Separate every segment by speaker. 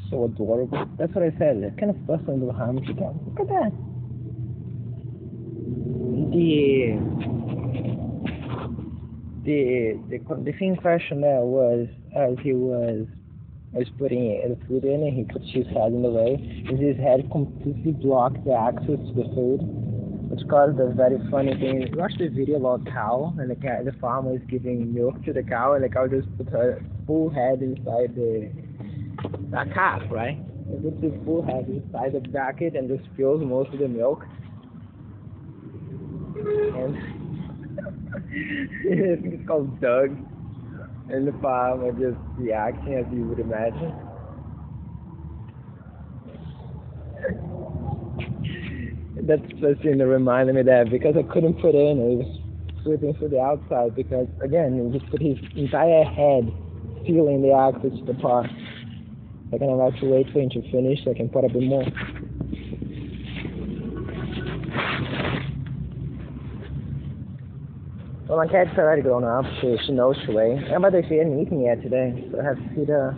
Speaker 1: so adorable. That's what I said. It's kind of bustling behind me. Look at that. The thing question there was as he was putting the food in and he puts his head in the way. Is his head completely blocked the access to the food? Which caused a very funny thing. You watched the video about cow and the farmer is giving milk to the cow and the cow just puts her full head inside the calf, right? It puts his full head inside the bracket and just spills most of the milk. And I think it's called Doug. And the farmer just reacting as you would imagine. That scene reminded me of that because I couldn't put in. It was sweeping through the outside because again he just put his entire head feeling the access to the part. I kind of have to wait for him to finish so I can put a bit more. Well, my cat's already grown up, so she knows the way. And by the way, she hasn't eaten yet today, so I have to feed her.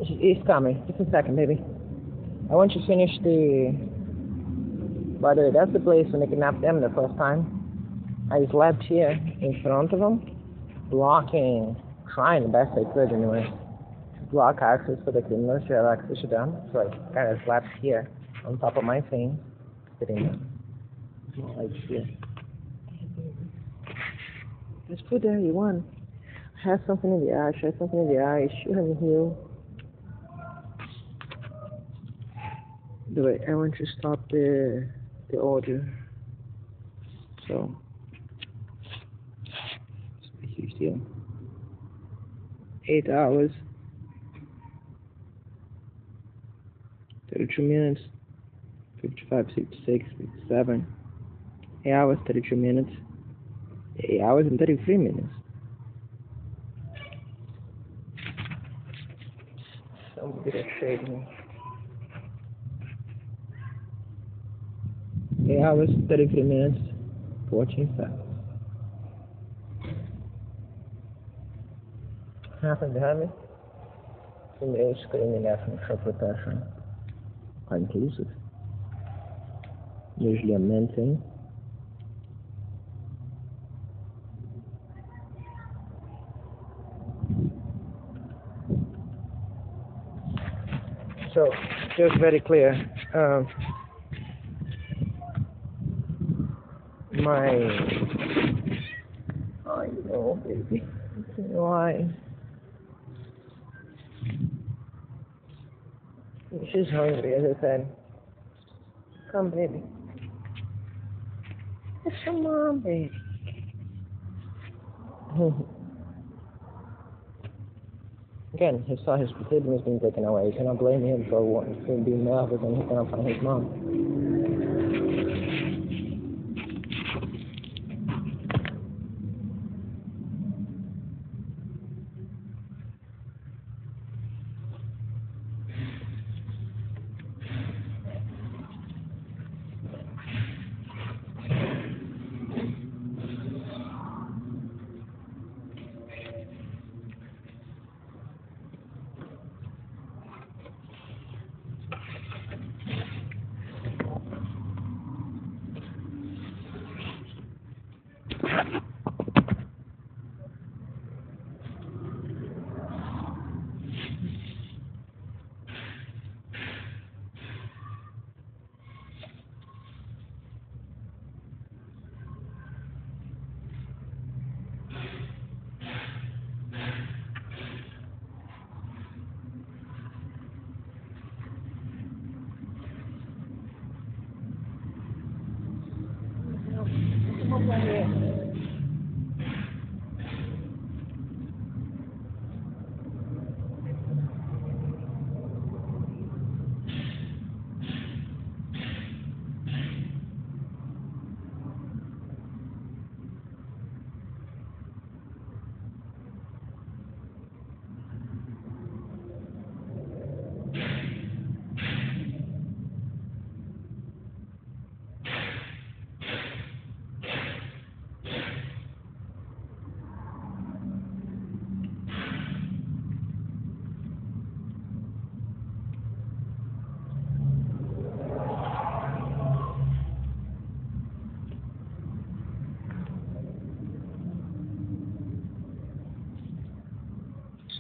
Speaker 1: He's coming. Just a second, baby. I want you to finish the... By the way, that's the place when they kidnapped them the first time. I slept here in front of them, blocking, trying the best I could anyway, to block access for the criminals to have access to them. So I kind of slept here, on top of my thing, sitting there. Like here. Just put there, you won. I have something in the eye, shoot him heal. The way I want to stop the audio. So, speak here. 8 hours, 32 minutes, 55, 56, 57. 8 hours, 32 minutes. 8 hours and 33 minutes. Some bit of shading. 8 hours, 33 minutes, 14 seconds. Nothing behind me. Female screaming after for protection. Quite inclusive. Usually a men thing. So, just very clear, I know, baby, why? She's hungry, as I said. Come, baby. It's your mom, baby. Again, he saw his kidneys being taken away. You cannot blame him for being nervous and he cannot find his mom.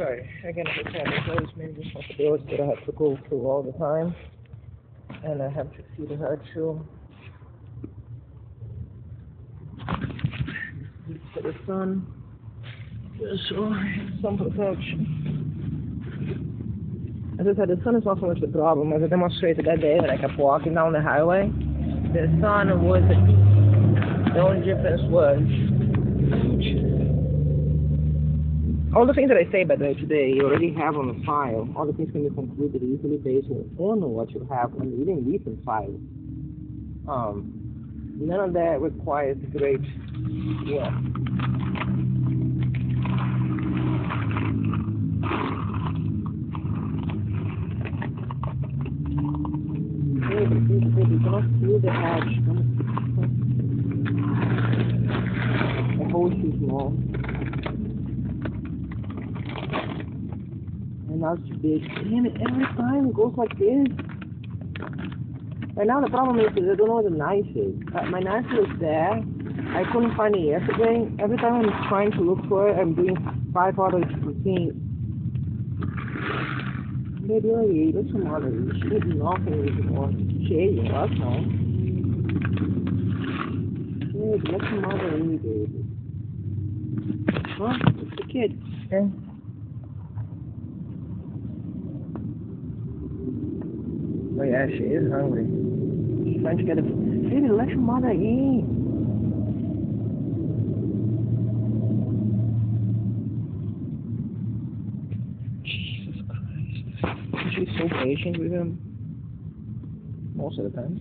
Speaker 1: sorry, again, as I said, there's many responsibilities that I have to go through all the time, and I have to feed her too. For the sun, so sun protection. As I said, the sun is not so much the problem. As I demonstrated that day when I kept walking down the highway, the sun was the heat. The only difference was all the things that I say, by the way, today, you already have on the file. All the things can be concluded easily based on what you have on the reading recent file. None of that requires great work. You cannot feel the edge. The hole is too small. And now it's too big. Damn it, every time it goes like this. Right now the problem is that I don't know where the knife is. My knife was there. I couldn't find it yesterday. Every time I'm trying to look for it, I'm doing 5 other routines. Baby, that's some other. She did nothing anymore. Shady, that's all. Baby, that's some other, baby. Huh? It's the kid. Okay. Oh yeah, she is hungry. She's trying to get a... Baby, let your mother eat. Jesus Christ. She's so patient with him. Most of the time.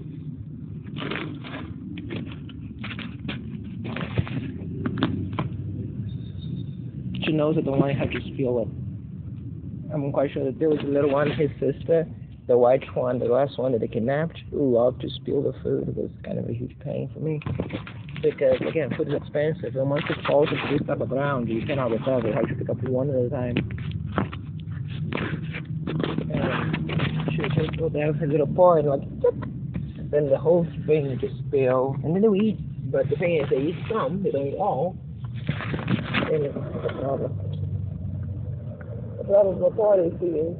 Speaker 1: She knows I don't want her to spill it. I'm quite sure that there was a little one, his sister, the white one, the last one that they kidnapped, who loved to spill the food. It was kind of a huge pain for me. Because, again, food is expensive, and once it falls into this type of ground, you cannot recover. You have to pick up one at a time. And she just go there with a little point, like, and then the whole thing just spill, and then they eat. But the thing is, they eat some, they don't eat all. And it's a problem. The problem with water is the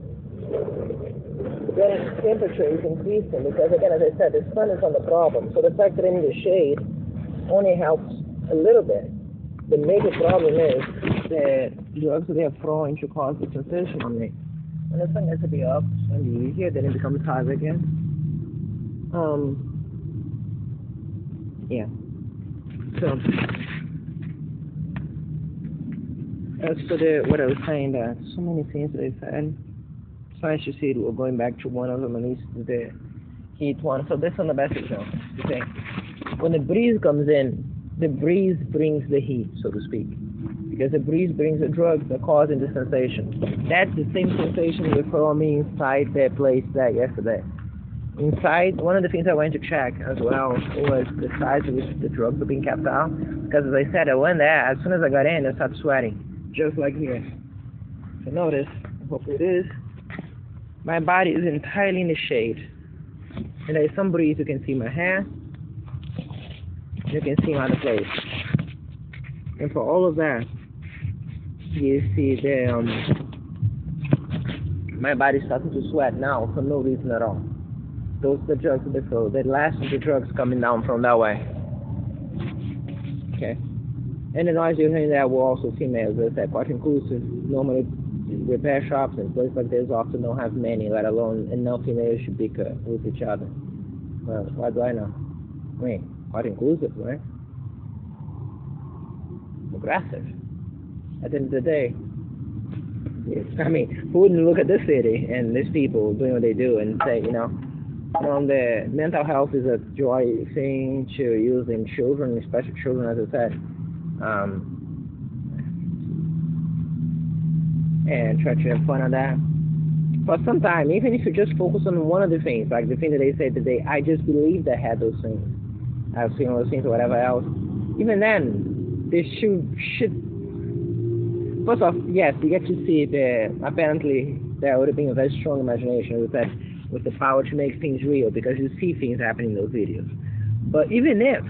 Speaker 1: temperature is increasing because, again, as I said, the sun is on the problem. So the fact that I'm in the shade only helps a little bit. The major problem is that drugs that they are throwing to cause the sensation on me. When the sun gets to be up, it's going to be easier, then it becomes hard again. Yeah. So, as for what I was saying, there are so many things that I said. So I should see we're going back to one of them, at least the heat one. So this on the best example. Okay. When the breeze comes in, the breeze brings the heat, so to speak. Because the breeze brings the drugs that cause the sensation. That's the same sensation they throw me inside that place there yesterday. Inside, one of the things I went to check as well was the size of which the drugs were being kept out. Because as I said, I went there, as soon as I got in, I started sweating. Just like here. So notice, hopefully it is, my body is entirely in the shade. And there is some breeze, you can see my hair, you can see my other place. And for all of that, you see the, my body's starting to sweat now for no reason at all. Those are the drugs that they throw. The last of the drugs coming down from that way. Okay. And the noise you're hearing there were also females, as I said, quite inclusive. Normally, repair shops and places like this often don't have many, let alone enough females should bicker with each other. Well, why do I know? I mean, quite inclusive, right? Aggressive. At the end of the day, I mean, who wouldn't look at this city and these people doing what they do and say, you know, the mental health is a joy thing to use in children, especially children, as I said. And try to have fun on that. But sometimes, even if you just focus on one of the things, like the thing that they said today, I just believed I had those things. I've seen those things or whatever else. Even then, they should first off, yes, you get to see apparently there would have been a very strong imagination with the power to make things real, because you see things happening in those videos. But even if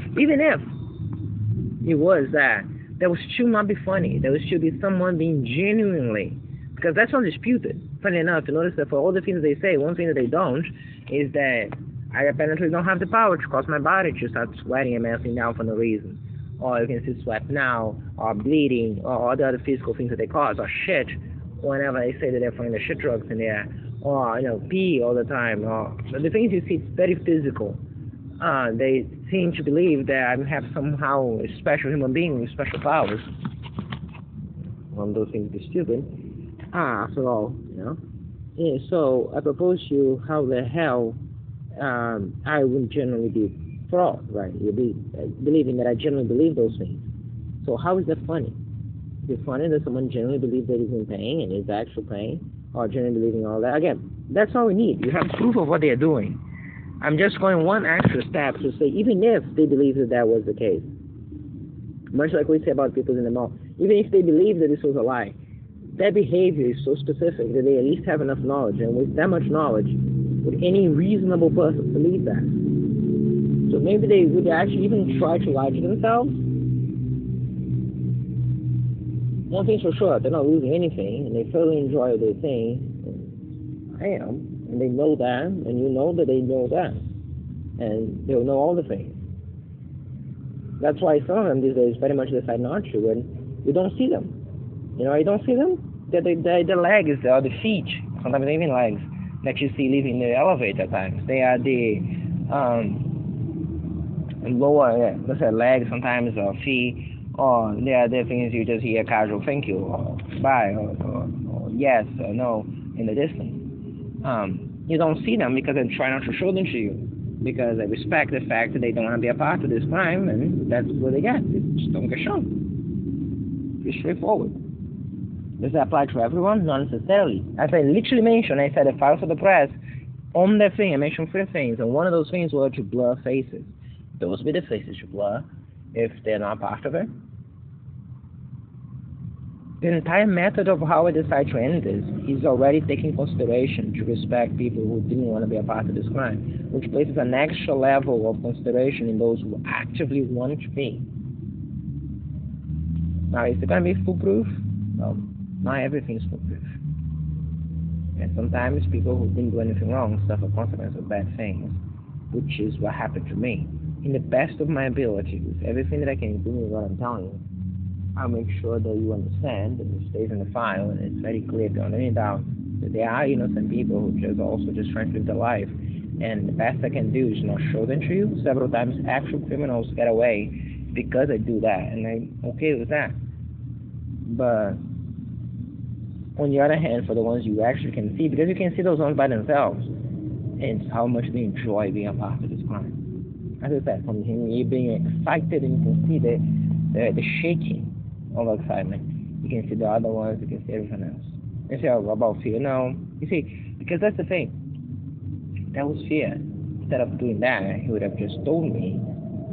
Speaker 1: it was that, would still not be funny. There would still be someone being genuinely Because that's undisputed. Funny enough, you notice that for all the things they say, one thing that they don't is that I apparently don't have the power to cause my body to start sweating and melting down for no reason. Or you can see sweat now, or bleeding, or all the other physical things that they cause, or shit, whenever they say that they're finding the shit drugs in there, or, pee all the time, or the things you see, it's very physical. They seem to believe that I have somehow a special human being with special powers. One of those things is stupid. After all, Yeah, so I propose to you how the hell I would generally be fraud, right? You'll be believing that I generally believe those things. So how is that funny? Is it funny that someone generally believes that he's in pain and is actual pain, or generally believing all that? Again, that's all we need. You have proof of what they are doing. I'm just going one extra step to say, even if they believe that that was the case, much like we say about people in the mall, even if they believe that this was a lie, their behavior is so specific that they at least have enough knowledge, and with that much knowledge, would any reasonable person believe that? So maybe they would actually even try to lie to themselves. One thing's for sure, they're not losing anything, and they thoroughly enjoy what they're saying. I am, and they know that, and you know that they know that, and they'll know all the things. That's why some of them these days very much decide not to, and you don't see them. You don't see them? The legs, or the feet, sometimes even legs, that you see leaving the elevator at times. They are the lower, let's say legs sometimes, or feet, or they are the things you just hear casual thank you, or bye, or yes, or no in the distance. You don't see them because they try not to show them to you, because they respect the fact that they don't want to be a part of this crime, and that's what they get. They just don't get shown. Pretty straightforward. Does that apply to everyone? Not necessarily. As I literally mentioned, I said a file for the press on that thing. I mentioned 3 things, and one of those things were to blur faces. Those be the faces you blur if they're not part of it. The entire method of how I decide to end this is already taking consideration to respect people who didn't want to be a part of this crime, which places an extra level of consideration in those who actively want to be. Now, is it going to be foolproof? Well, not everything is foolproof. And sometimes people who didn't do anything wrong suffer consequences of bad things, which is what happened to me. In the best of my ability, with everything that I can do with what I'm telling you, I'll make sure that you understand, and it stays in the file, and it's very clear beyond any doubt that there are innocent people who just trying to live their life. And the best I can do is not show them to you. Several times actual criminals get away because I do that, and I'm okay with that. But on the other hand, for the ones you actually can see, because you can see those ones by themselves, it's how much they enjoy being a part of this crime. As I said, from me being excited, and you can see the shaking of excitement. You can see the other ones, you can see everything else. You say, about fear? No. You see, because that's the thing. That was fear. Instead of doing that, he would have just told me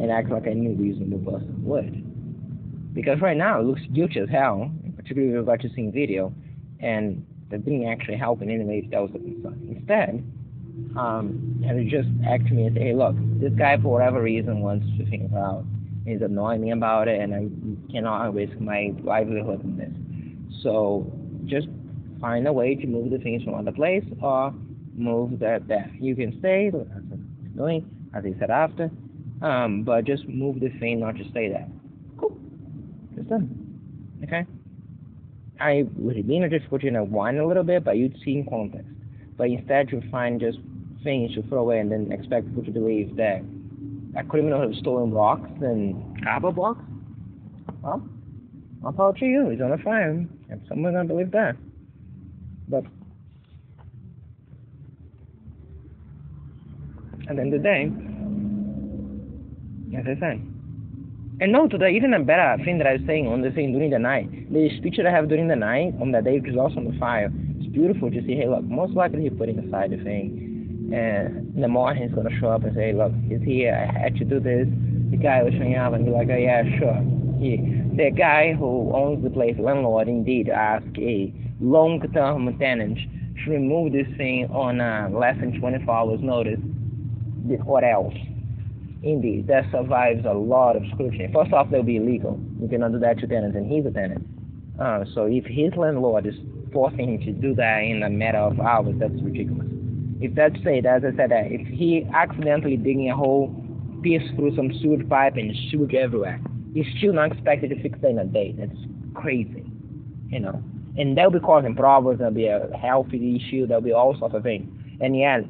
Speaker 1: and act like I knew a reasonable person would. Because right now, it looks guilty as hell, particularly if you've seen video, and that didn't actually help in any way if that was the concern. Instead, and it just act to me and say, hey, look, this guy for whatever reason wants to think out. He's annoying me about it, and I cannot risk my livelihood in this. So just find a way to move the things from another place, or move that there. You can stay, as I'm doing, as I said after, but just move the thing, not just stay there. Cool. It's done. Okay? I would have been a difficulty and I whine a little bit, but you'd see in context. But instead, you find just things to throw away and then expect people to believe that a criminal has stolen rocks and cardboard blocks. Well, I'll power to you. He's on a fire, and someone's gonna believe that. But at the end of the day, as I say. And note that even a better thing that I was saying on the thing during the night, the speech that I have during the night on that day, which is also on the file, it's beautiful to see, hey, look, most likely he's putting aside the thing. And in the morning he's going to show up and say, look, he's here, I had to do this. The guy will showing up and be like, oh, yeah, sure. The guy who owns the place, landlord, indeed asked a long-term tenant to remove this thing on less than 24 hours notice. What else? Indeed, that survives a lot of scrutiny. First off, that would be illegal. You cannot do that to tenants, and he's a tenant. So if his landlord is forcing him to do that in a matter of hours, that's ridiculous. If that's it, as I said, if he accidentally digging a hole, pierced through some sewage pipe and sewage everywhere, he's still not expected to fix that in a day. That's crazy, you know. And that'll be causing problems. There'll be a health issue. There'll be all sorts of things. And yeah,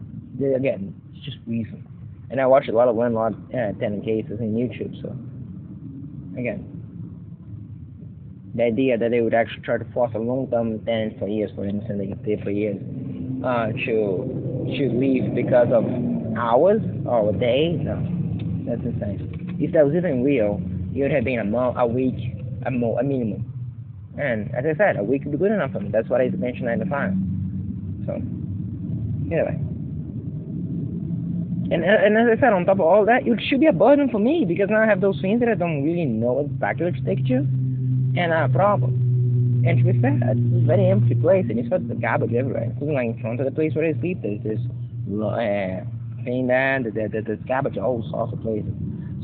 Speaker 1: again, it's just reason. And I watch a lot of landlord tenant cases in YouTube. So again, the idea that they would actually try to force a long-term tenant for years, for instance, they pay for years, to leave because of hours or a day, no, that's insane. If that was even real, it would have been a week, a minimum. And as I said, a week would be good enough for me. That's what I mentioned in the file. So, anyway. And as I said, on top of all that, it should be a burden for me because now I have those things that I don't really know exactly what to take to, and I have a problem. And to be fair, it's a very empty place, and it's got the garbage everywhere, including like in front of the place where I sleep. There's this thing there, there's garbage all sorts of places.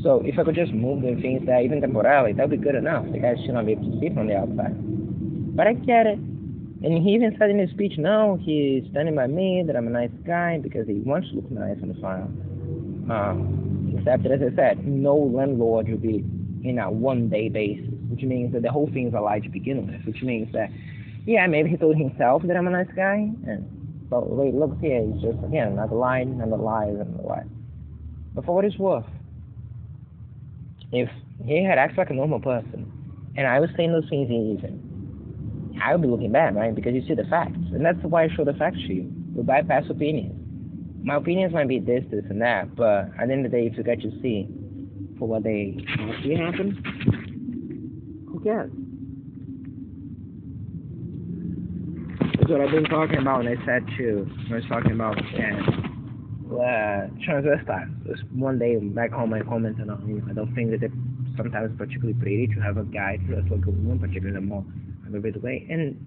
Speaker 1: So if I could just move the things there, even temporarily, that would be good enough. The guys should not be able to see from the outside. But I get it. And he even said in his speech, no, he's standing by me, that I'm a nice guy, because he wants to look nice in the file. Except that, as I said, no landlord will be in a one-day basis, which means that the whole thing is a lie to begin with, which means that, yeah, maybe he told himself that I'm a nice guy, but wait, look here, it's just, again, another lie, another lie, another lie. But for what it's worth, if he had acted like a normal person, and I was saying those things even, I would be looking bad, right? Because you see the facts. And that's why I show the facts to you. We bypass opinions. My opinions might be this, and that, but at the end of the day, if you get to see for what they actually happen, who cares? That's what I've been talking about when I said to, when I was talking about transvestites. One day back home I commented on it. I don't think that they're sometimes particularly pretty to have a guy dressed like a woman, particularly more a bit way. And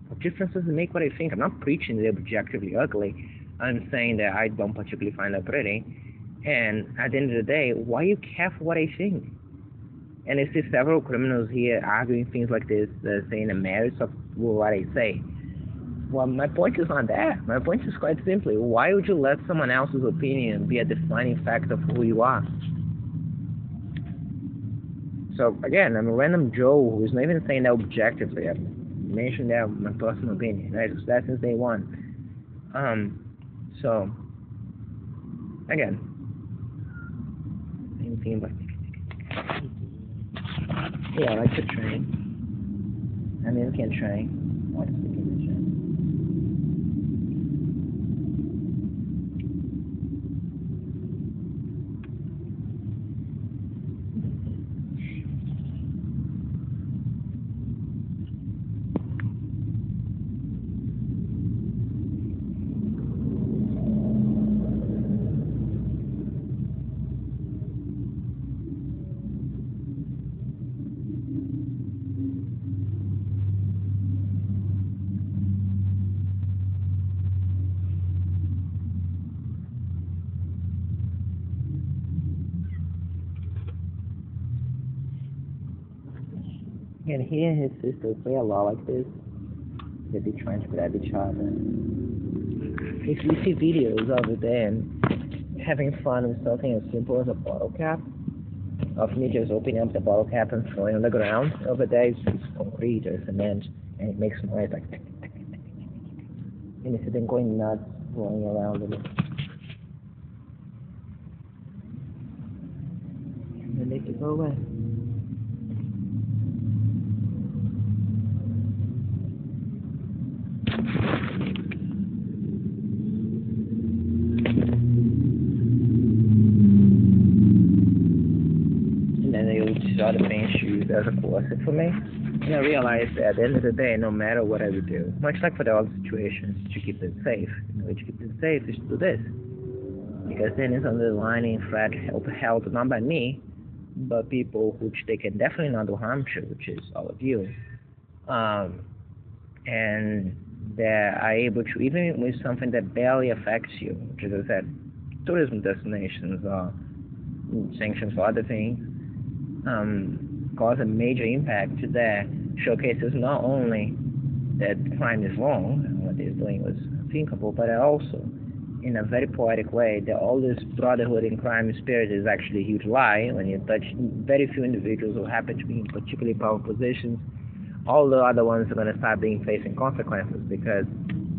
Speaker 1: what difference does it make what I think? I'm not preaching they're objectively ugly. I'm saying that I don't particularly find them pretty. And at the end of the day, why you care for what I think? And I see several criminals here arguing things like this, saying the merits of what I say. Well, my point is not that. My point is quite simply, why would you let someone else's opinion be a defining factor for who you are? So, again, I'm a random Joe who's not even saying that objectively. I mentioned that my personal opinion. Right? It's that since day one. So, again, anything but... Yeah, I like to train. I mean, I can't train. I like to train. And he and his sister play a lot like this. They'd be trying to grab each other. If you see videos of them having fun with something as simple as a bottle cap, of me just opening up the bottle cap and throwing on the ground, over there it's concrete or cement, and it makes noise like tick, tick, tick, tick, tick. And you see them going nuts, rolling around in it. And then they can go away. Other things used as a corset for me, and I realized that at the end of the day, no matter what I would do, much like for the other situations, to keep them safe, the way to keep them safe is to do this, because then it's underlining threat held not by me, but people which they can definitely not do harm to, which is all of you, and that are able to, even with something that barely affects you, which as I said, tourism destinations or sanctions for other things, cause a major impact that showcases not only that crime is wrong, what they're doing was unthinkable, but also, in a very poetic way, that all this brotherhood in crime spirit is actually a huge lie. When you touch very few individuals who happen to be in particularly powerful positions, all the other ones are going to start being facing consequences, because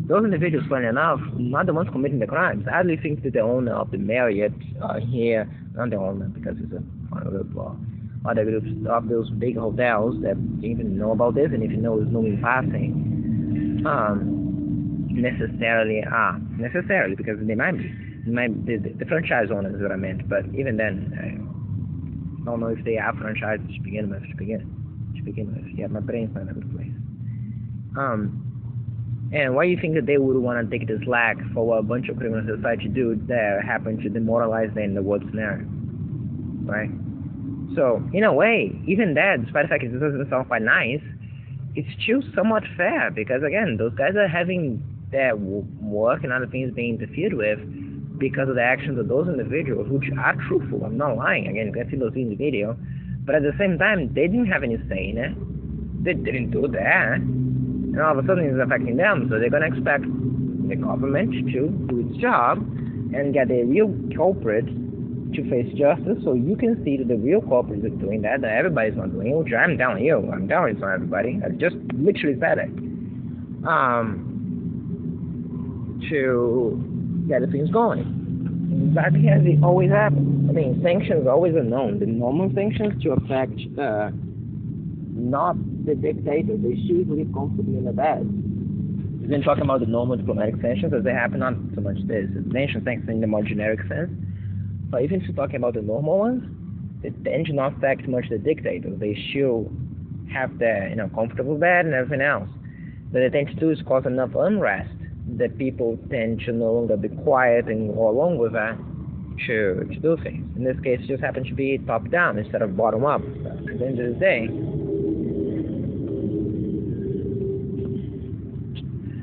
Speaker 1: those individuals, funny enough, not the ones committing the crimes. I hardly think that the owner of the Marriott here, not the owner because it's a group, or other groups of those big hotels that even know about this, and if you know, it's no in passing, necessarily, because they might be. The franchise owners is what I meant, but even then, I don't know if they are franchises to begin with. Yeah, my brain's not in a good place. And why do you think that they would want to take the slack for what a bunch of criminals decide to do that happen to demoralize them in the world scenario, right? So, in a way, even that, despite the fact that it doesn't sound quite nice, it's still somewhat fair, because again, those guys are having their work and other things being interfered with because of the actions of those individuals, which are truthful. I'm not lying. Again, you can see those in the video. But at the same time, they didn't have any say in it. They didn't do that. And all of a sudden it's affecting them, so they're going to expect the government to do its job and get the real culprit to face justice, so you can see that the real culprit is doing that everybody's not doing it, which I'm telling you. I'm telling it's not everybody. I just literally said it. To get the things going. Exactly as it always happens. I mean, sanctions always are known. The normal sanctions to affect not the dictator. They should live comfortably in the bed. We've been talking about the normal diplomatic sanctions as they happen, not so much this. Nation sanctions in the more generic sense. But even if you're talking about the normal ones, they tend to not affect much the dictators. They still have their comfortable bed and everything else. What they tend to do is cause enough unrest that people tend to no longer be quiet and go along with that to do things. In this case, it just happens to be top down instead of bottom up. But at the end of the day,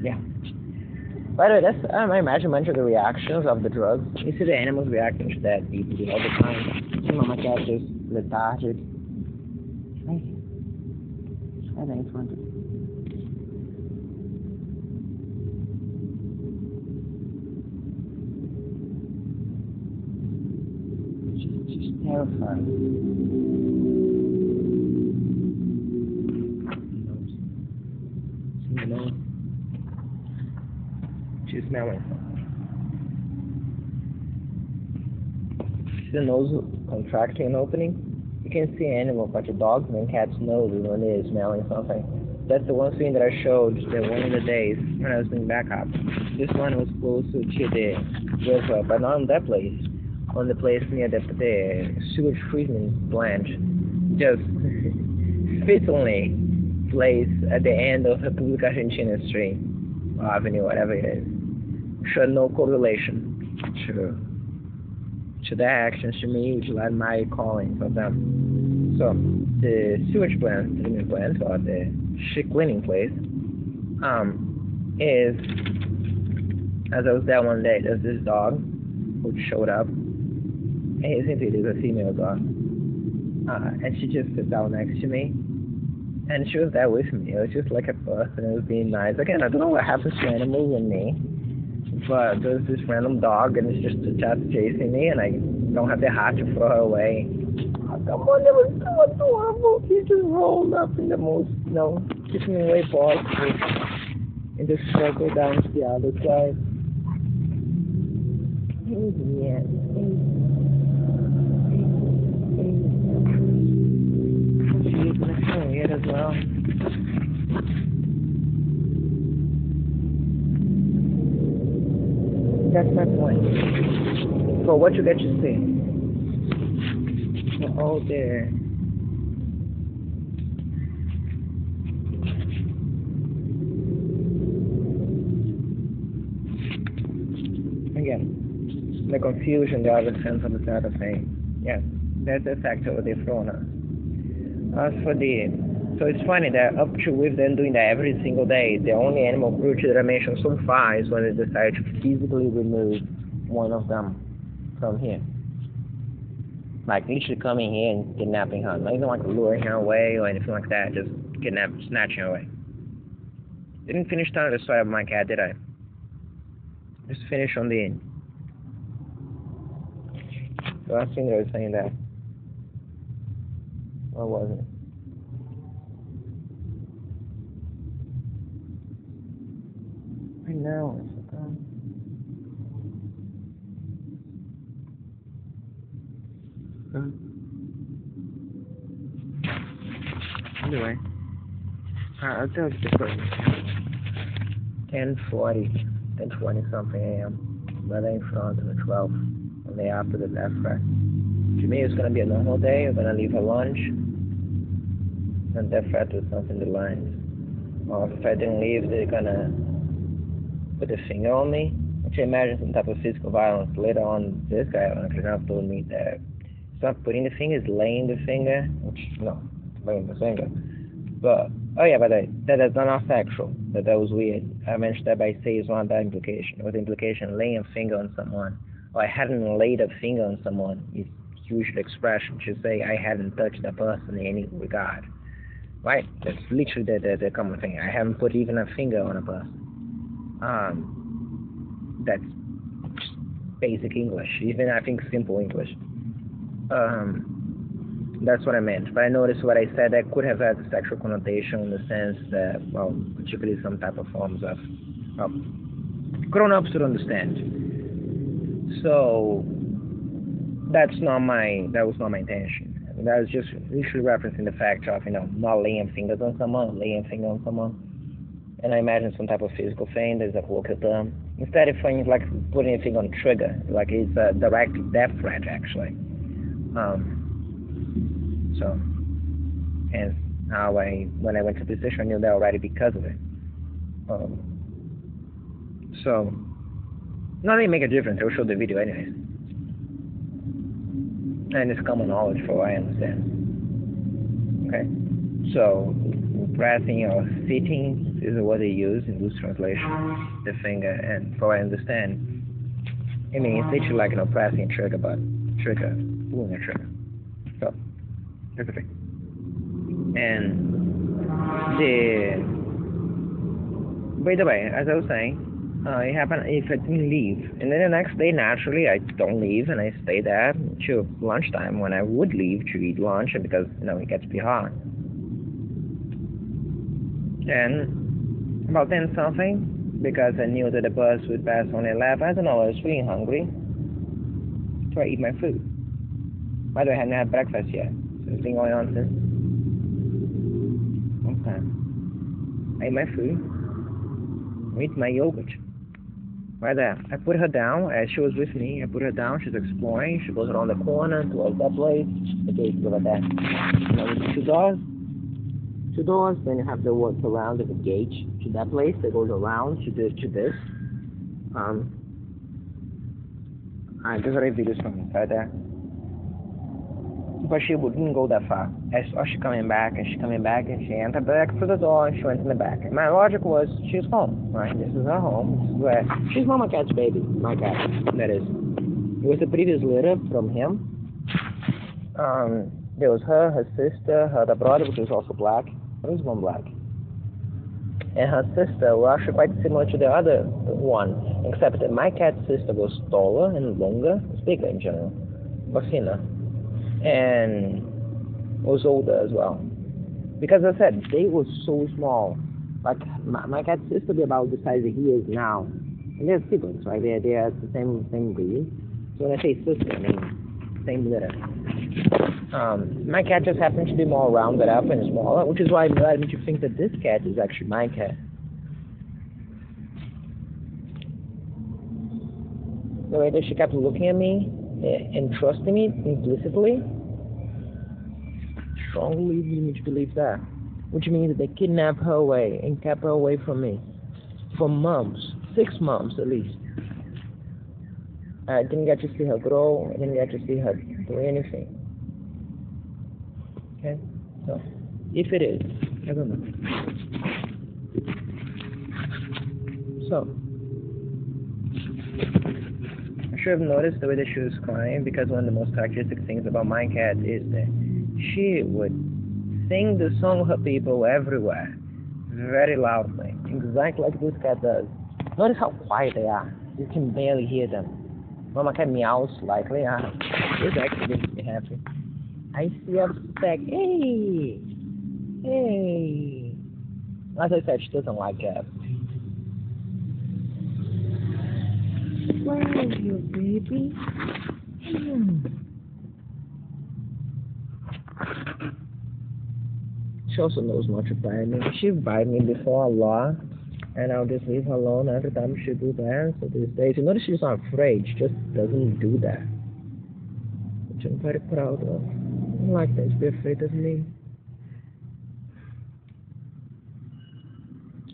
Speaker 1: yeah. By the way, that's I imagine much of the reactions of the drugs. You see the animals reacting to that deeply all the time. Mama cat is lethargic. Right there in front of you. She's terrifying. See the nose? She's smelling. See the nose contracting and opening? You can see an animal, a bunch of dogs and cats' noses when they're smelling something. That's the one thing that I showed that one of the days when I was doing backup. This one was close to the river, but not on that place. On the place near the sewage treatment plant. Just fittingly placed at the end of República Argentina Street, or Avenue, whatever it is. Showed no correlation to their actions to me, which led my calling for them. So the sewage plant, treatment plant, or the shit cleaning place, is, as I was there one day, there's this dog who showed up. And it seems it is a female dog. And she just sat down next to me. And she was there with me. It was just like a person. It was being nice. Again, I don't know what happens to animals and me. But there's this random dog and it's just chasing me. And I don't have the heart to throw her away. Oh, come on, that was so adorable. He just rolled up in the most, kissing me way possible. And just circled down to the other side. Yeah. It as well. That's my point. So what you get to see? Oh, there. Again, the confusion, the other sense of the sort of thing. Yes, that's the effect of what they've thrown us. As for so it's funny that up to with them doing that every single day, the only animal cruelty that I mentioned so far is when they decided to physically remove one of them from here. Like literally coming here and kidnapping her. Not even like luring her away or anything like that, just snatching her away. Didn't finish telling the story of my cat, did I? Just finish on the end. The last thing that I was saying that. What was it? I know, I forgot. Anyway, I'll tell you the story. 10:20 something a.m. Right in front of the 12th, the day after the death threat. To me, it's gonna be a normal day. I'm gonna leave for lunch, and death threat was something the lines. Or if I didn't leave, they're gonna put a finger on me. Which I imagine some type of physical violence. Later on, this guy on the clinic told me that it's not putting the finger, it's laying the finger. Which, no, laying the finger. But, oh yeah, but that's not sexual. That was weird. I mentioned that by say it's not that implication. With the implication, laying a finger on someone, or I hadn't laid a finger on someone, is usual expression to say I hadn't touched that person in any regard. Right? That's literally the common thing. I haven't put even a finger on a person. That's basic English, even I think simple English. That's what I meant. But I noticed what I said that could have had a sexual connotation in the sense that, well, particularly some type of forms of grown-ups would understand. So that was not my intention. That was just literally referencing the fact of, not laying fingers on someone, and I imagine some type of physical thing. There's a colloquial term. Instead of things like putting a thing on trigger, like it's a direct death threat, actually. So, and how when I went to the position, I knew that already because of it. So, not really make a difference. I'll show the video anyways. And it's common knowledge for what I understand. Okay? So, pressing or sitting is what they use in loose translation, the finger, and for what I understand, it's literally like, pressing a trigger button, pulling a trigger. So, that's the thing. And by the way, as I was saying, it happened if I didn't leave. And then the next day, naturally, I don't leave and I stay there till lunchtime when I would leave to eat lunch because, it gets pretty hot. And about 10 something, because I knew that the bus would pass on 11, I don't know, I was really hungry. So I eat my food. By the way, I hadn't had breakfast yet. So it's been going on since. Okay. I ate my food. I ate my yogurt. Right there. I put her down as she was with me. I put her down. She's exploring. She goes around the corner towards that place. The gate is over there. With 2 doors. 2 doors. Then you have the walk around the gate to that place. That goes around to this. There's already videos from inside there. But she wouldn't go that far. I saw she coming back, and she entered back through the door, and she went in the back. And my logic was, she's home, right? This is her home. This is where she's Mama Cat's baby, my cat, that is. It was the previous litter from him. There was her sister, her other brother, which was also black. There was one black. And her sister was actually quite similar to the other one, except that my cat's sister was taller and longer, was bigger in general, was thinner. And was older as well. Because as I said, they were so small. Like my cat's sister be about the size that he is now. And they're siblings, right? They are the same breed. So when I say sister, I mean same litter. My cat just happens to be more rounded up and smaller, which is why it led me to think that this cat is actually my cat. The way that she kept looking at me and trusting me implicitly strongly leading me to believe that, which means that they kidnapped her away and kept her away from me for months, 6 months at least. I didn't get to see her grow. I didn't get to see her do anything. Okay, so if it is, I don't know. So I should have noticed the way that she was crying, because one of the most characteristic things about my cat is that she would sing the song of her people everywhere, very loudly, exactly like this cat does. Notice how quiet they are. You can barely hear them. When my cat meows slightly, this actually makes me happy. I see a speck. Hey! Hey! As I said, she doesn't like cats. Where are you, baby? She also knows not to bite me. She bit me before a lot, and I'll just leave her alone every time she do that. So these days, you notice she's not afraid. She just doesn't do that, which I'm very proud of. I like that to be afraid of me.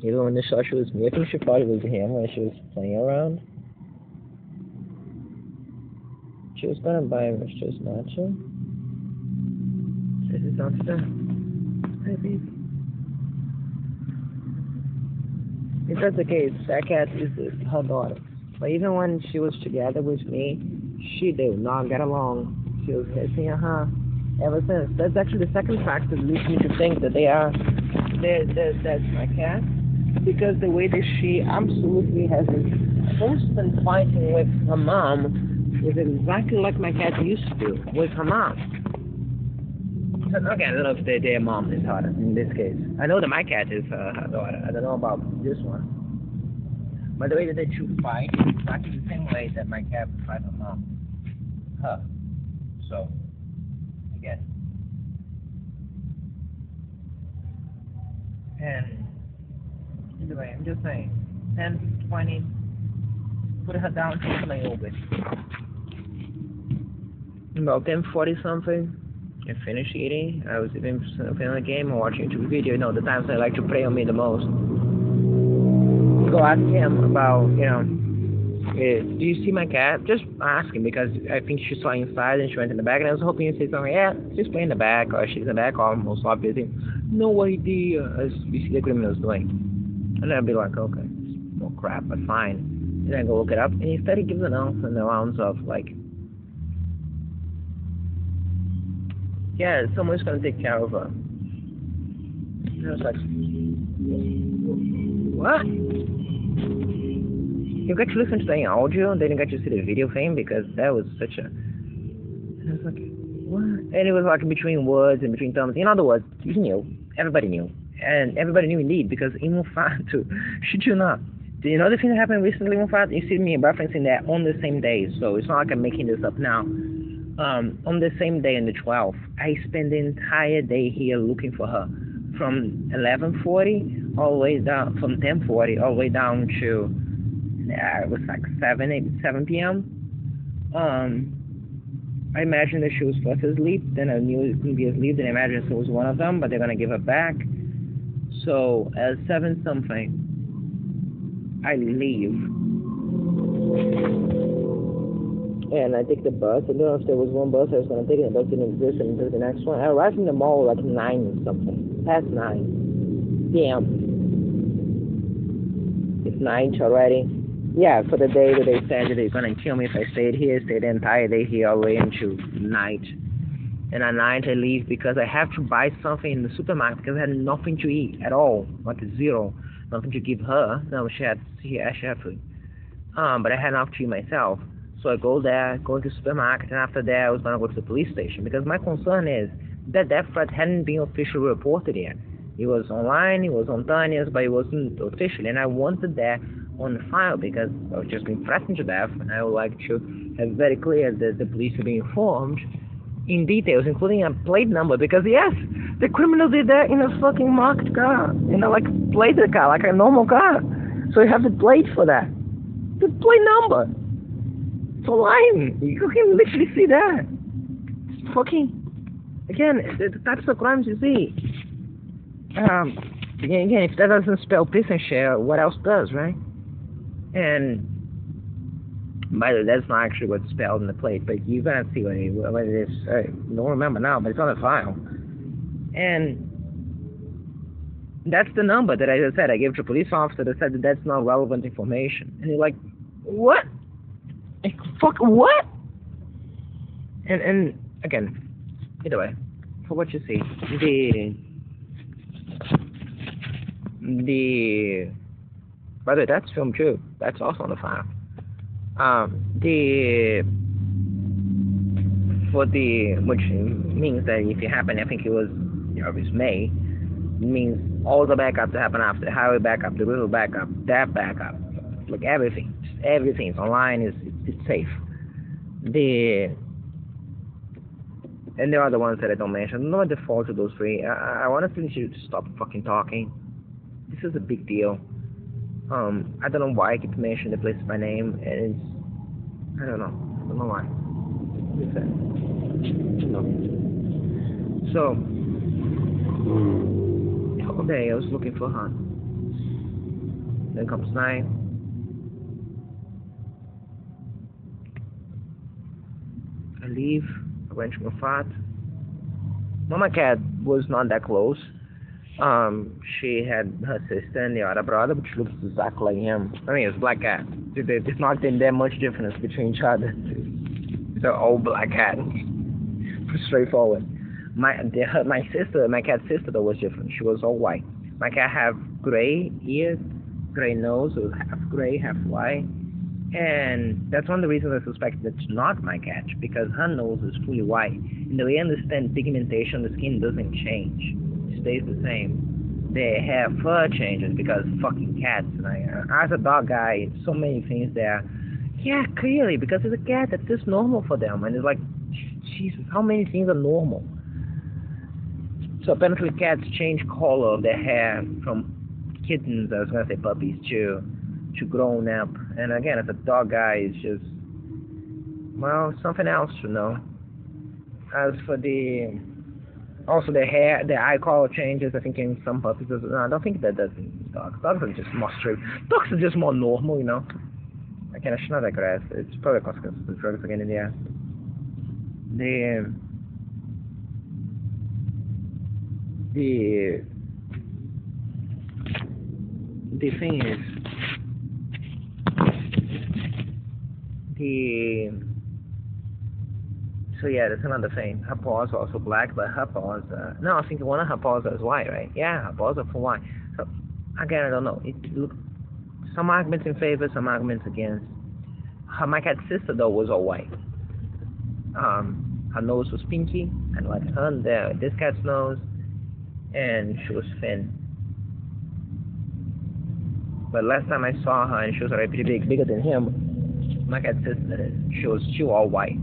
Speaker 1: Even when the shot she was me, I think she thought it was him when she was playing around. She was gonna buy me, she just not to. This is not fair. Hey, baby. If that's the case, that cat is her daughter. But even when she was together with me, they would not get along. She was kissing her ever since. That's actually the second fact that leads me to think that that's my cat. Because the way that she absolutely has this constant fighting with her mom is exactly like my cat used to do with her mom. So, okay, I don't know if their mom is her in this case. I know that my cat is her daughter. I don't know about this one. But the way that they two fight is exactly the same way that my cat would fight her mom. Her. So, again. And anyway, I'm just saying, 10, 20, put her down to play over. About 10:40 something, I finished eating. I was even playing the game or watching a YouTube video. You know, the times I like to prey on me the most. Go ask him about, do you see my cat? Just ask him, because I think she saw inside and she went in the back, and I was hoping he'd say something. Yeah, she's playing in the back, or she's in the back, or most obviously. No idea, as we see the criminals doing. And I'd be like, okay, no crap, but fine. And then I go look it up, and instead he gives an ounce and an ounce of, like, yeah, someone's gonna take care of her. And I was like, what? You got to listen to the audio, and then you got to see the video thing, because that was such a... And I was like, what? And it was like between words and between thumbs. In other words, he knew. Everybody knew. And everybody knew indeed, because in Mufatu, shit you not. Do you know the thing that happened recently in Mufatu? You see me referencing that on the same day, so it's not like I'm making this up now. On the same day, on the 12th, I spent the entire day here looking for her. From 11:40 all the way down, from 10:40 all the way down to, it was like 7 p.m. I imagined that she was first asleep, then I knew it couldn't be asleep, then I imagined it was one of them, but they're going to give her back. So at 7 something, I leave. And I take the bus. I don't know if there was one bus I was going to take, and the bus didn't exist, and took the next one. I arrived in the mall like 9 something, past 9. Damn. It's 9 already. Yeah, for the day that they said that they're going to kill me if I stayed the entire day here all the way into night. And at night I leave because I have to buy something in the supermarket because I had nothing to eat at all. Like zero. Nothing to give her. No, she had food. But I had enough to eat myself. So I go there, go into the supermarket, and after that I was going to go to the police station. Because my concern is that death threat hadn't been officially reported yet. It was online, it was on Tanya's, but it wasn't officially. And I wanted that on the file because I was just being threatened to death, and I would like to have very clear that the police are being informed in details, including a plate number, because yes, the criminal did that in a fucking marked car, like plated car, like a normal car. So you have the plate for that. The plate number. It's online. You can literally see that. It's fucking, again, the types of crimes you see. Again, if that doesn't spell piss and share, what else does, right? And by the way, that's not actually what's spelled in the plate, but you're gonna see what it is. I don't remember now, but it's on the file. And that's the number that I just said. I gave to a police officer that said that that's not relevant information. And you're like, what? Fuck, what? And again, either way, for what you see, By the way, that's film too. That's also on the file. Which means that if it happened, I think it was May. It means all the backups that happen after the highway backup, the river backup, that backup, like everything's online. It's safe. And there are the ones that I don't mention. No default to those three. I honestly need you to stop fucking talking. This is a big deal. I don't know why I keep mentioning the places by name, and I don't know why. No. So, the whole day I was looking for her. Then comes night. I leave. I went to Mofat. Mama Cat was not that close. She had her sister and the other brother, which looks exactly like him. I mean, it's black cat. There's not that much difference between each other. They're all black cat. Straightforward. My cat's sister though was different. She was all white. My cat have gray ears, gray nose, so half gray, half white. And that's one of the reasons I suspect that's not my cat, because her nose is fully white. And the way I understand pigmentation on the skin doesn't change. It stays the same. They have fur changes because fucking cats. And as a dog guy, so many things there. Yeah, clearly, because it's a cat, that's just normal for them. And it's like, Jesus, how many things are normal? So apparently cats change color of their hair from kittens, I was going to say puppies, to grown up. And again, as a dog guy, it's just, well, something else to know. As for also the hair, the eye color changes, I think in some puppies. No, I don't think that does in dogs. Dogs are just more straight. Dogs are just more normal, you know. Again, I should not digress. It's probably because the drugs are getting in the air. The thing is, so yeah, that's another thing. Her paws are also black, but her paws, no, I think one of her paws is white, right? Yeah, her paws are full white. So, again, I don't know. Some arguments in favor, some arguments against. My cat's sister, though, was all white. Her nose was pinky, and like this cat's nose, and she was thin. But last time I saw her, and she was already pretty big, bigger than him. My cat's sister, she was all white.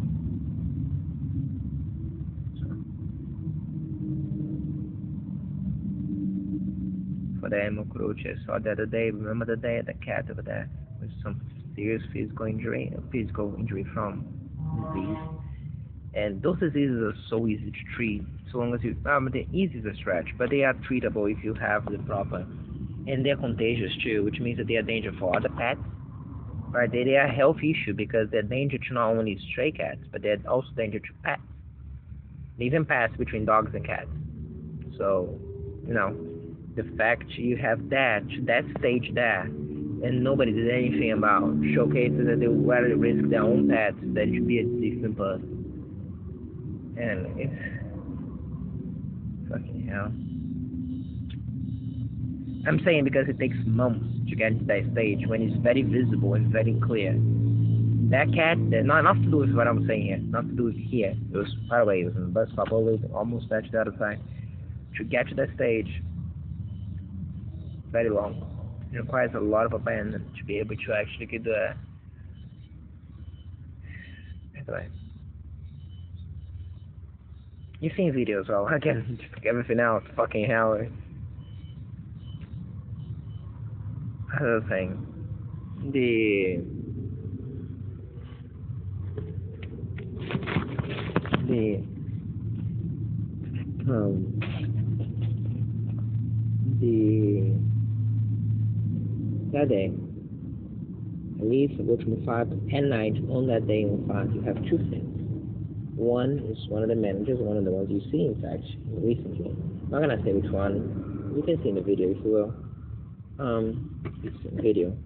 Speaker 1: For the hemocroach I saw the other day, remember the day, the cat over there with some serious physical injury from disease. And those diseases are so easy to treat, so long as you, they're easy to stretch, but they are treatable if you have the proper, and they're contagious too, which means that they are danger for other pets, right? They are a health issue because they're danger to not only stray cats, but they're also danger to pets, even pets between dogs and cats. So, the fact you have that stage there, and nobody did anything about showcasing that they would rather risk their own pets than to be a different person. And it's fucking hell. I'm saying because it takes months to get to that stage when it's very visible and very clear. That cat, nothing to do with what I'm saying here, nothing to do with here. It was far away, it was in the bus stop, almost at the other side. To get to that stage, very long. It requires a lot of abandon to be able to actually get there. Anyway. You've seen videos, well, again, just everything else, fucking hell. Another thing. The that day, I leave to go to Mufat, at night, on that day in Mufat, you have two things. One is one of the managers, one of the ones you see, in fact, recently. I'm not gonna say which one. You can see in the video if you will. It's a video.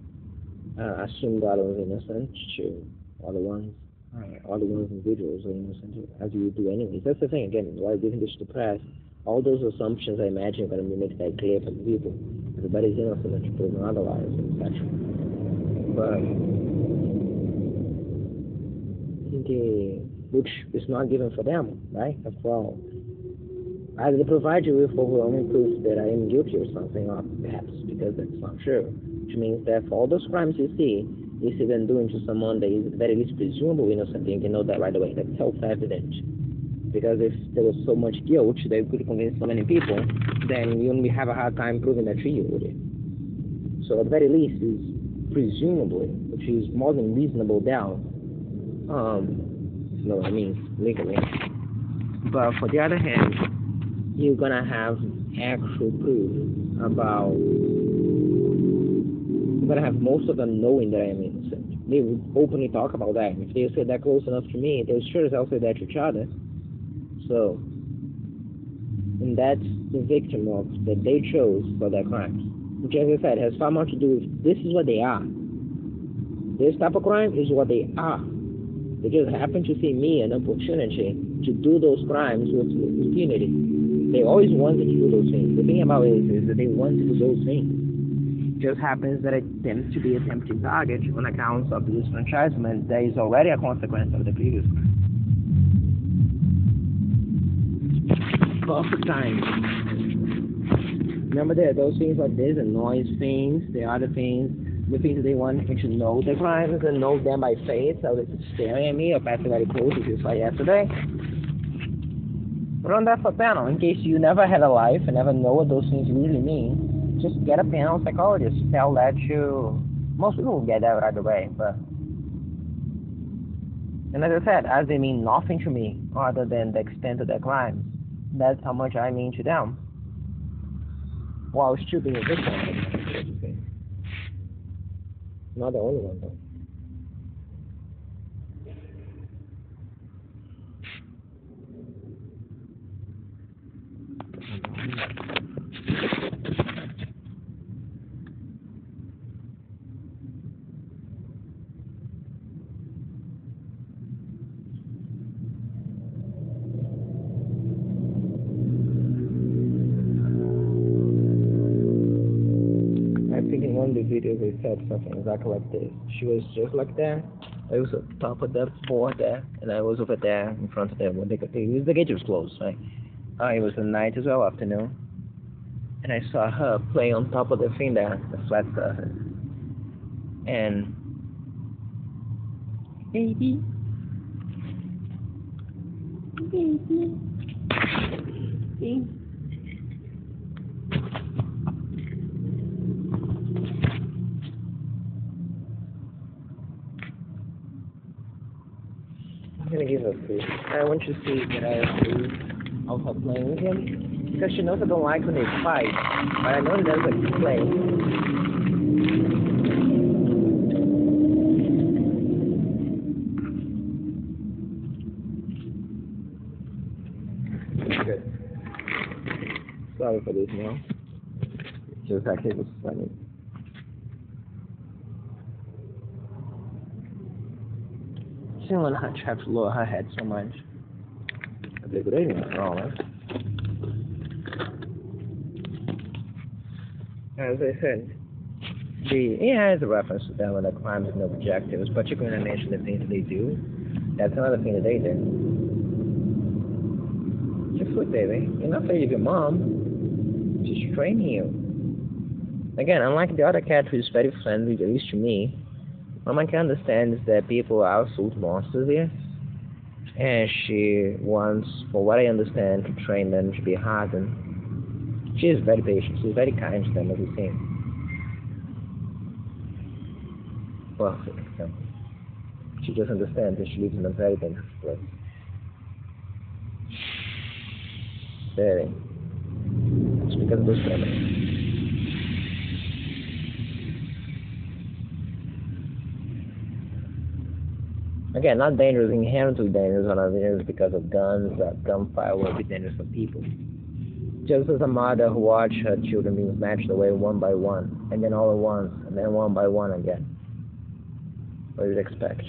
Speaker 1: Assume God was innocent to all the ones in videos are innocent, as you would do anyways. That's the thing, again, why giving this to the press, all those assumptions I imagine are going to make that clear for the people. Everybody's innocent until proven otherwise, etc. But which is not given for them, right? After all, either they provide you with overwhelming proof that I am guilty or something, or perhaps because that's not true, which means that for all those crimes you see them doing to someone that is at the very least presumably innocent, you can know that right away. That's self-evident. Because if there was so much guilt that could convince so many people, then you only have a hard time proving that you're guilty. So at the very least is presumably, which is more than reasonable doubt, you know what I mean, legally. But for the other hand, you're gonna have actual proof about, you're gonna have most of them knowing that I am innocent. They would openly talk about that. If they say that close enough to me, they'll sure as hell say that to each other. So, and that's the victim of that they chose for their crimes, which, as I said, has far more to do with this is what they are. This type of crime is what they are. They just happen to see me an opportunity to do those crimes with impunity. They always wanted to do those things. The thing about it is that they want to do those things. It just happens that it tends to be a tempting target on account of the disfranchisement that is already a consequence of the previous crime. Perfect time. Remember that those things like this, the noise things, the other things, the things that they want to know the crimes and know them by face, so they could stare at me or pass very close, as you saw yesterday. Run that for panel, in case you never had a life and never know what those things really mean. Just get a panel psychologist, tell that you, most people will get that right away, but, and as I said, as they mean nothing to me other than the extent of their crimes, that's how much I mean to them, while still being a victim. Not the only one, though. I think in one of the videos they said something exactly like this. She was just like that. I was at the top of the board there, and I was over there in front of them when the gate was closed, right? It was a night as well, afternoon. And I saw her play on top of the thing there, the flat surface. And baby. I'm gonna give her food. I want you to see that I approve of her playing with him, because she knows I don't like when they fight, but I know that there's like play. Good. Sorry for this now. Just actually was funny. She didn't want to have to lower her head so much. That'd be a good idea after all, right? As I said, it has a reference to them and the crimes and objectives, particularly in the nature of the things they do. That's another thing that they do. Just look, baby. You're not afraid of your mom. She's training you. Again, unlike the other cat who's very friendly, at least to me, Mama can understand that people are absolute monsters here. And she wants, for what I understand, to train them to be hardened. She is very patient. She's very kind to them, as you see. Perfect example. She just understands that she lives in a very dangerous place. Very. It's because of those families. Again, not dangerous, inherently dangerous, or not dangerous because of guns, gunfire will be dangerous for people. Just as a mother who watched her children being snatched away one by one, and then all at once, and then one by one again. What do you expect?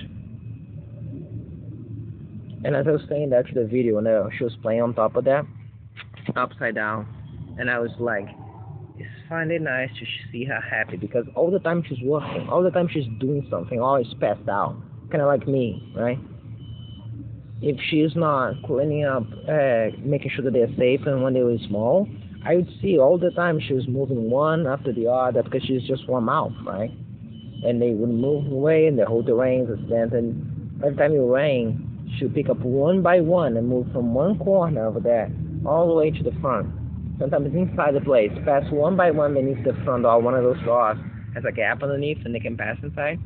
Speaker 1: And as I was saying that to the video, when she was playing on top of that, upside down, and I was like, it's finally nice to see her happy because all the time she's working, all the time she's doing something, always passed out, kind of like me, right? If she's not cleaning up, making sure that they're safe, and when they were small, I would see all the time she was moving one after the other because she's just one mouth, right? And they would move away and they hold the reins and every time you rang, she would pick up one by one and move from one corner over there all the way to the front. Sometimes inside the place, pass one by one beneath the front door. One of those doors has a gap underneath and they can pass inside.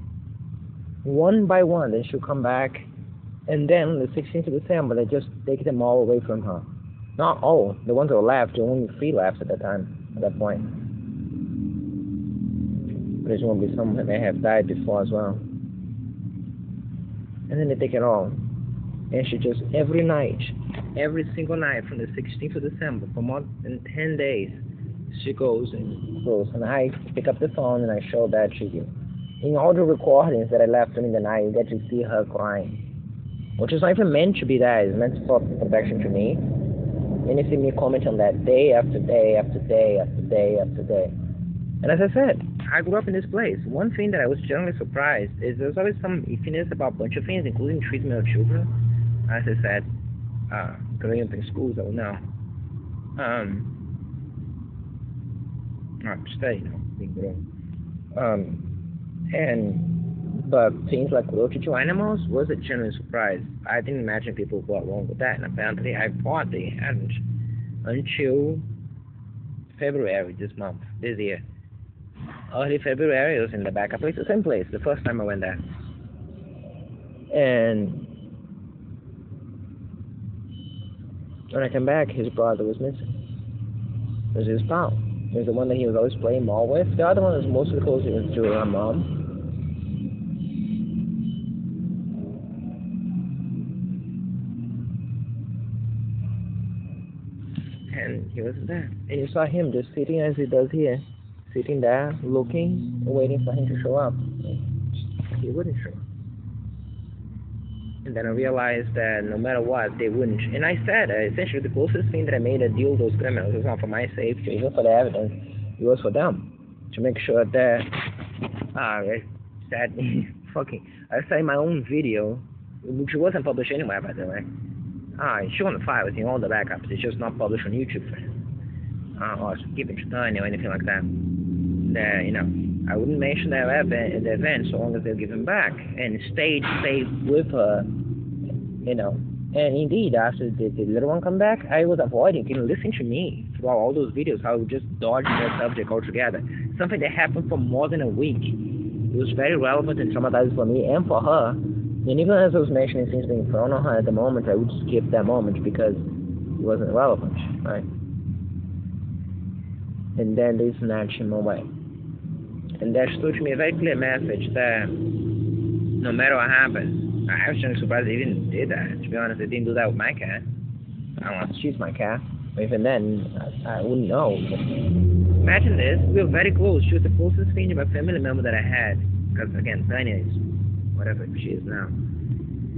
Speaker 1: One by one, then she'll come back. And then the 16th of December, they just take them all away from her. Not all. The ones that were left, there were only 3 left at that point. Presumably some may have died before as well. And then they take it all. And she just, every night, every single night from the 16th of December, for more than 10 days, she goes and goes. And I pick up the phone and I show that to you. In all the recordings that I left in the night, you get to see her crying. Which is not even meant to be that. It's meant for protection to me. And you see me comment on that day after day after day after day after day. And as I said, I grew up in this place. One thing that I was generally surprised is there's always some iffiness about a bunch of things, including treatment of children. As I said, growing up in schools, I would know. I'm studying now, being grown. But things like cruelty to animals was a genuine surprise. I didn't imagine people got wrong with that, and apparently I thought they hadn't until February this year. Early February, I was in the backup place, the same place, the first time I went there. And when I came back, his brother was missing. It was his pal. He was the one that he was always playing ball with. The other one was mostly close to my mom. And he wasn't there. And you saw him just sitting as he does here. Sitting there, looking, waiting for him to show up. He wouldn't show up. And then I realized that no matter what, they wouldn't. And I said, essentially, the closest thing that I made a deal with those criminals was not for my safety, even for the evidence. It was for them. To make sure that, I said in my own video, which wasn't published anywhere, by the way. It's shown the file, it's in all the backups. It's just not published on YouTube, or given to Tanya or anything like that. I wouldn't mention the event so long as they'll give him back and stayed safe with her, And indeed, after the little one come back, I was avoiding. You listen to me throughout all those videos, I would just dodge that subject altogether. Something that happened for more than a week. It was very relevant and traumatizing for me and for her. And even as I was mentioning things being thrown on her at the moment, I would skip that moment because it wasn't relevant, right? And then they snatched him away. And that stood to me a very clear message that no matter what happens, I was just surprised they even did that. To be honest, they didn't do that with my cat. I don't want to shoot my cat. But even then, I wouldn't know. Imagine this, we were very close. She was the closest thing to my family member that I had. Because again, Tanya is whatever she is now.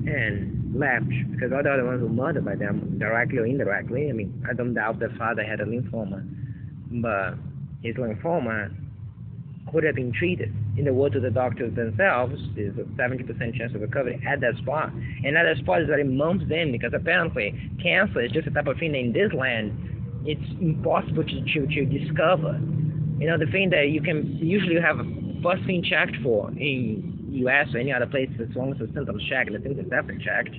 Speaker 1: And left, because all the other ones were murdered by them, directly or indirectly. I mean, I don't doubt their father had a lymphoma. But his lymphoma could have been treated. In the words of the doctors themselves, there's a 70% chance of recovery at that spot. And at that spot is already months in, because apparently cancer is just a type of thing that in this land, it's impossible to discover. The thing that you can usually have first thing checked for in U.S. or any other place, as long as the symptoms checked, and the symptoms have been checked.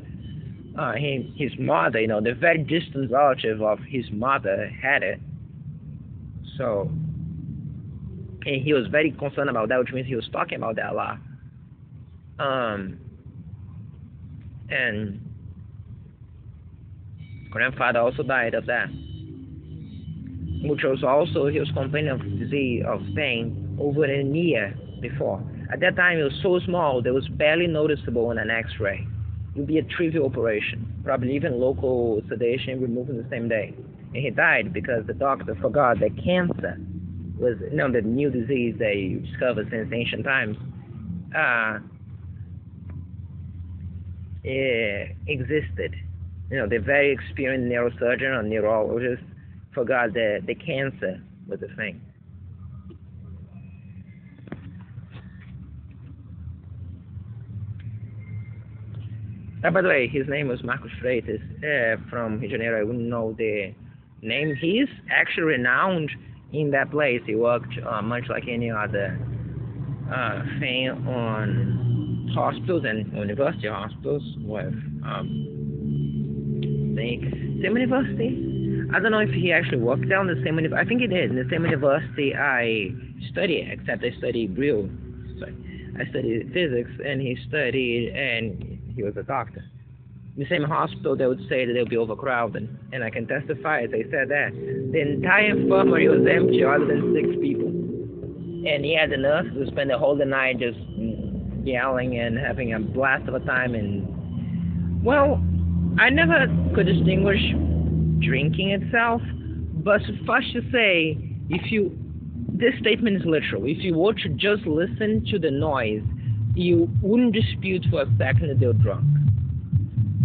Speaker 1: His mother, the very distant relative of his mother had it. So, and he was very concerned about that, which means he was talking about that a lot. And grandfather also died of that, which was also, he was complaining of disease, of pain over a year before. At that time, it was so small that it was barely noticeable on an X-ray. It would be a trivial operation, probably even local sedation removed the same day. And he died because the doctor forgot that cancer was the new disease they discovered since ancient times. Existed. The very experienced neurosurgeon or neurologist forgot the cancer was a thing. By the way, his name was Marcos Freitas, from Rio de Janeiro. I wouldn't know the name. He's actually renowned in that place. He worked much like any other thing on hospitals and university hospitals with the same university. I don't know if he actually worked down the same university. I think he did. In the same university I studied, except I studied real. Sorry. I studied physics, and he studied, and he was a doctor. In the same hospital, they would say that they'll be overcrowded, and I can testify, as I said that, the entire infirmary was empty other than 6 people. And he had the nurse who spent the whole night just yelling and having a blast of a time. And, well, I never could distinguish drinking itself, but suffice to say, this statement is literal. If you were to just listen to the noise, you wouldn't dispute for a second that they were drunk.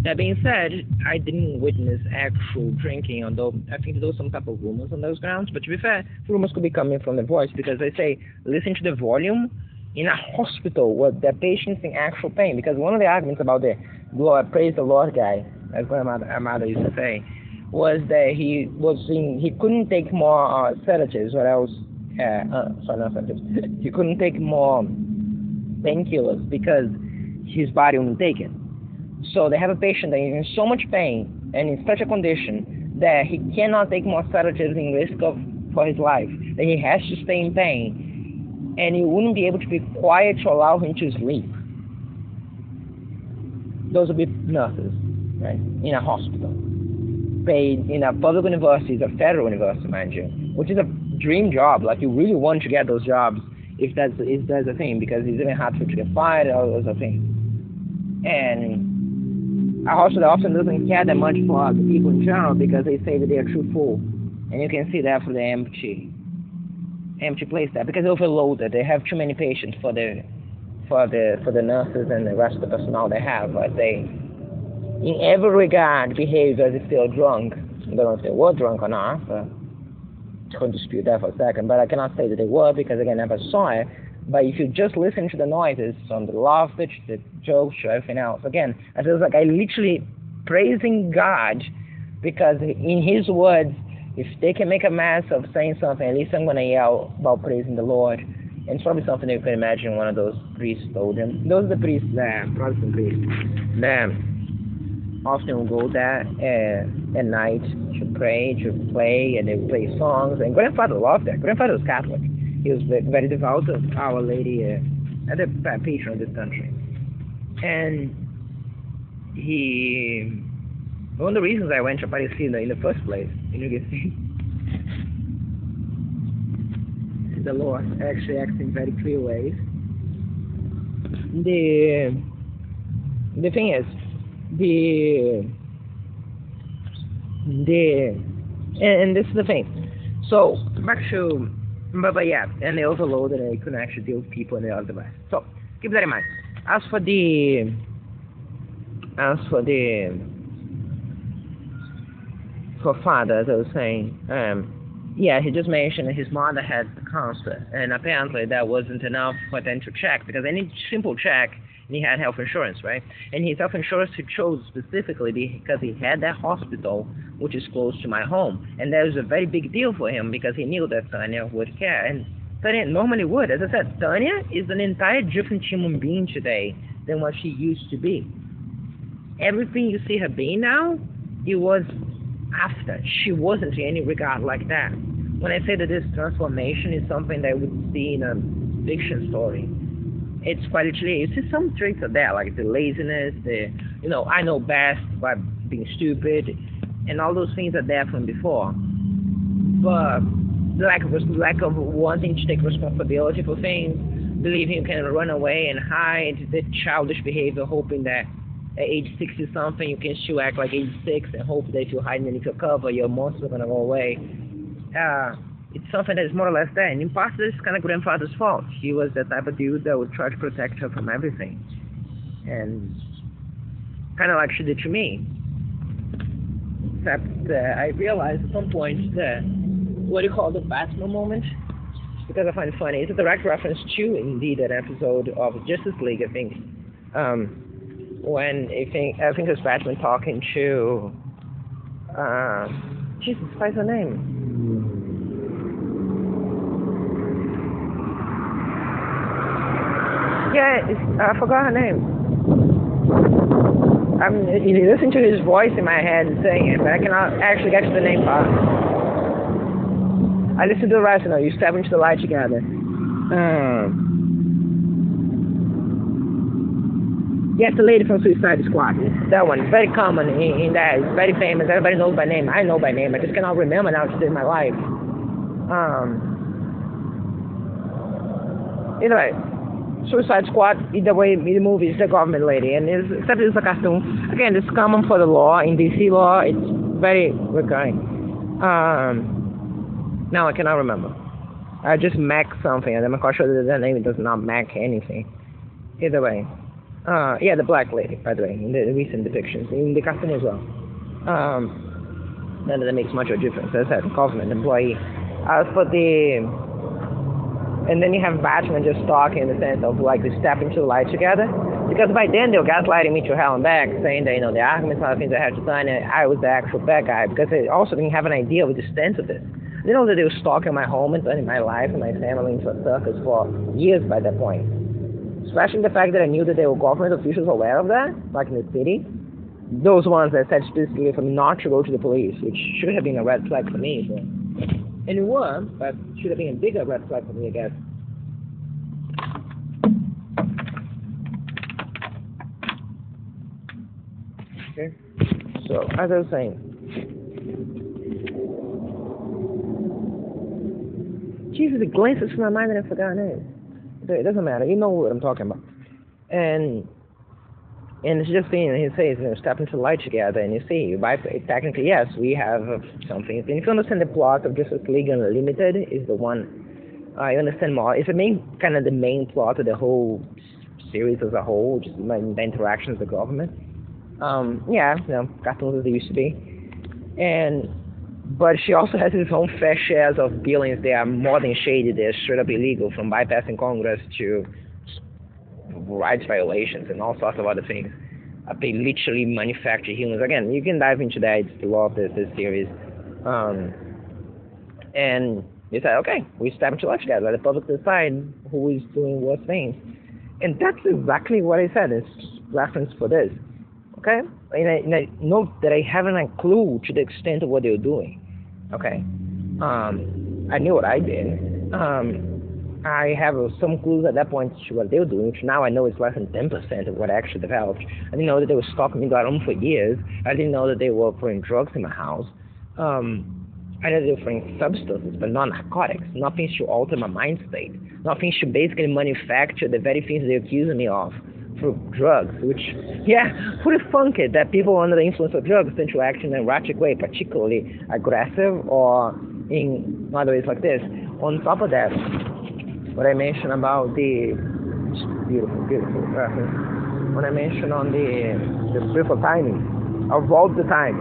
Speaker 1: That being said, I didn't witness actual drinking, although I think there was some type of rumors on those grounds. But to be fair, rumors could be coming from the voice, because they say listen to the volume in a hospital where the patient's in actual pain. Because one of the arguments about the praise the Lord guy, as Amado used to say, was that he couldn't take more sedatives or else. Sorry, not sedatives. He couldn't take more painkillers because his body wouldn't take it. So they have a patient that is in so much pain and in such a condition that he cannot take more sedatives in risk for his life, that he has to stay in pain, and he wouldn't be able to be quiet to allow him to sleep. Those would be nurses, right, in a hospital, paid in a public university, a federal university, mind you, which is a dream job. Like, you really want to get those jobs if that's a thing, because it's even hard to get fired, all those are things. And a hospital often doesn't care that much for the people in general, because they say that they are too full, and you can see that for the empty place there, because they're overloaded. They have too many patients for the nurses and the rest of the personnel they have. But they, in every regard, behave as if they are drunk. I don't know if they were drunk or not, but I couldn't dispute that for a second. But I cannot say that they were, because again, I never saw it. But if you just listen to the noises, from the laughter to the jokes to everything else, again, I feel like I literally praising God, because in His words, if they can make a mess of saying something, at least I'm going to yell about praising the Lord. And it's probably something you can imagine one of those priests told him. Those are the priests there, Protestant priests, that often will go there at night to pray, to play, and they will play songs. And Grandfather loved that. Grandfather was Catholic. He was very devout of Our Lady, and the patron of this country. And one of the reasons I went to Aparecida in the first place, you can see, the Lord actually acts in very clear ways. The thing is, and this is the thing. So back to, but yeah, and they overloaded, and they couldn't actually deal with people and the other device. So keep that in mind. As for the father, as I was saying, yeah, he just mentioned that his mother had cancer, and apparently that wasn't enough for them to check, because any simple check, and he had health insurance, right? And his health insurance he chose specifically because he had that hospital, which is close to my home, and that was a very big deal for him, because he knew that Tanya would care, and Tanya normally would. As I said, Tanya is an entire different human being today than what she used to be. Everything you see her being now, it was after. She wasn't in any regard like that. When I say that this transformation is something that I would see in a fiction story, it's quite literally, you see some traits are there, like the laziness, I know best by being stupid, and all those things are there from before. But the lack of wanting to take responsibility for things, believing you can run away and hide, the childish behavior, hoping that at age 60-something, you can still act like age 6 and hope that if you hide underneath your cover, your monster's going to go away. It's something that is more or less there. And in part, this is kind of Grandfather's fault. He was the type of dude that would try to protect her from everything. And kind of like she did to me. except I realized at some point that what you call the Batman moment, because I find it funny. It's a direct reference to, indeed, an episode of Justice League, I think. When I think it's Batman talking to, Jesus, what's her name? Yeah, I forgot her name. I'm listening to his voice in my head saying it, but I cannot actually get to the name part. I listen to the rest now. You step into the light together. Yes, the lady from Suicide Squad. That one. Very common in that. It's very famous. Everybody knows by name. I know by name. I just cannot remember now to save my life. Anyway, Suicide Squad, either way, in the movie, is the government lady. And except it's a cartoon. Again, it's common for the law. In DC law, it's very recurring. Now I cannot remember. I just Mac something, and I'm quite sure that the name does not Mac anything. Either way. Yeah, the black lady, by the way, in the recent depictions, in the cartoon as well. None of that makes much of a difference. As I said, government employee. As for and then you have Batman just talking in the sense of like they step into the light together. Because by then they were gaslighting me to hell and back, saying that, the arguments are things I had to sign, and I was the actual bad guy, because they also didn't have an idea of the extent of this. They know that they were stalking my home and turning my life and my family into a circus for years by that point. Especially the fact that I knew that there were government officials aware of that, like in the city. Those ones that said specifically for me not to go to the police, which should have been a red flag for me. And it was, but should have been a bigger red flag for me, I guess. Okay. So, as I was saying, Jesus, it glances through my mind and I forgot her name. It doesn't matter. You know what I'm talking about. And it's just saying, he says, step into the light together, and you see, technically, yes, we have something. And if you understand the plot of Justice League Unlimited, is the one, I understand more. It's the main plot of the whole series as a whole, just the interactions with the government. Yeah, cartoons as they used to be. But she also has its own fair shares of billings that are more than shady. They're straight up illegal, from bypassing Congress to rights violations and all sorts of other things. They literally manufacture humans. Again, you can dive into that. It's the law of this series. And they said, okay, we step into life together. Let the public decide who is doing what things. And that's exactly what I said. It's reference for this. Okay? And I note that I haven't a clue to the extent of what they're doing. Okay? I knew what I did. I have some clues at that point to what they were doing, which now I know is less than 10% of what I actually developed. I didn't know that they were stalking me down for years. I didn't know that they were putting drugs in my house. I know they were putting substances, but not narcotics. Nothing to alter my mind state. Nothing to basically manufacture the very things they're accusing me of for drugs, which, yeah, pretty funky that people under the influence of drugs tend to act in an erratic way, particularly aggressive or in other ways like this. On top of that, what I mentioned about the beautiful reference, when I mentioned on the beautiful timing of all the times,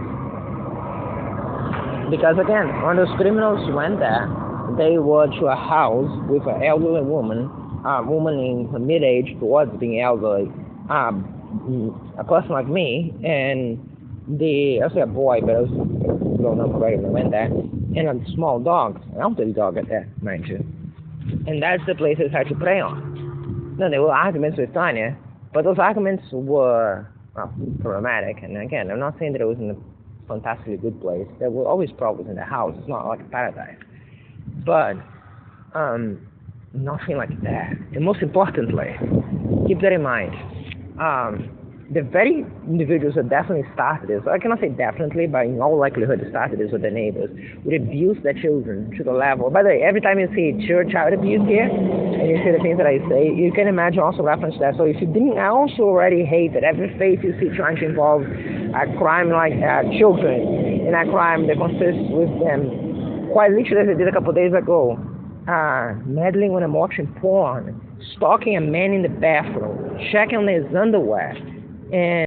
Speaker 1: because again, when those criminals went there, they were to a house with an elderly woman, a woman in her mid-age towards being elderly, a person like me, and I say a boy, but I was grown up already when I went there, and a small dog, an elderly dog at that, mind you. And that's the place they had to prey on. No, there were arguments with Tanya, but those arguments were problematic. And again, I'm not saying that it was in a fantastically good place. There were always problems in the house. It's not like a paradise. But nothing like that. And most importantly, keep that in mind. The very individuals that definitely started this, I cannot say definitely, but in all likelihood they started this with their neighbors, would abuse their children to the level. By the way, every time you see child abuse here, and you see the things that I say, you can imagine also reference that. So if you didn't also already hate that every face you see trying to involve a crime like children in a crime that consists with them, quite literally as I did a couple of days ago, meddling when I'm watching porn, stalking a man in the bathroom, checking on his underwear, and